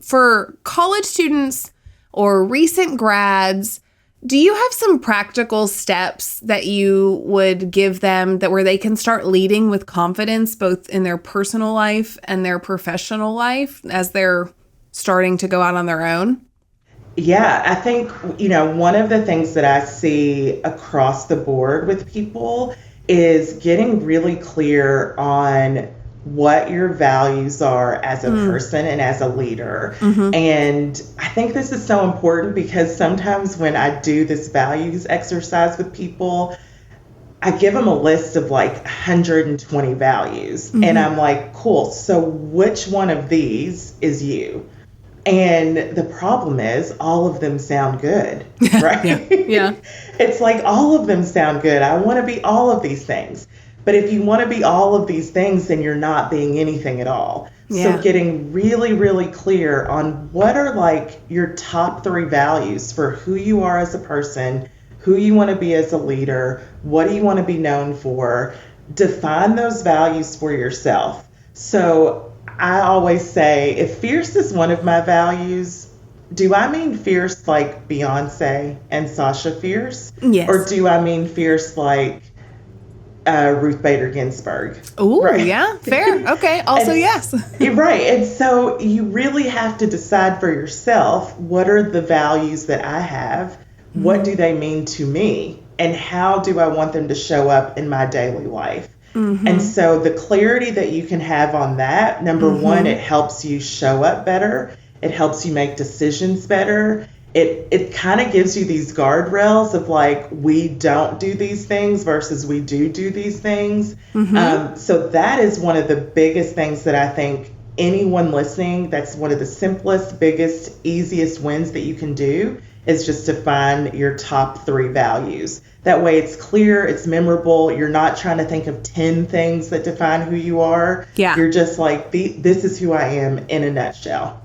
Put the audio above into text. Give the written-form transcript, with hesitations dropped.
For college students or recent grads, do you have some practical steps that you would give them that where they can start leading with confidence, both in their personal life and their professional life as they're starting to go out on their own? Yeah, I think, one of the things that I see across the board with people is getting really clear on what your values are as a person and as a leader. Mm-hmm. And I think this is so important because sometimes when I do this values exercise with people, I give them a list of like 120 values. Mm-hmm. And I'm like, cool, so which one of these is you? And the problem is all of them sound good, right? Yeah. It's like all of them sound good. I want to be all of these things. But if you want to be all of these things, then you're not being anything at all. Yeah. So getting really, really clear on what are like your top 3 values for who you are as a person, who you want to be as a leader, what do you want to be known for? Define those values for yourself. So I always say, if fierce is one of my values, do I mean fierce like Beyonce and Sasha Fierce? Yes. Or do I mean fierce like Ruth Bader Ginsburg? Oh, right? Yeah, fair. Okay. Also, yes. Right. And so you really have to decide for yourself, what are the values that I have? What do they mean to me? And how do I want them to show up in my daily life? And so the clarity that you can have on that, number one, it helps you show up better. It helps you make decisions better. It kind of gives you these guardrails of like, we don't do these things versus we do these things. So that is one of the biggest things that I think anyone listening, that's one of the simplest, biggest, easiest wins that you can do, is just to find your top 3 values. That way it's clear, it's memorable. You're not trying to think of 10 things that define who you are. Yeah. You're just like, this is who I am in a nutshell.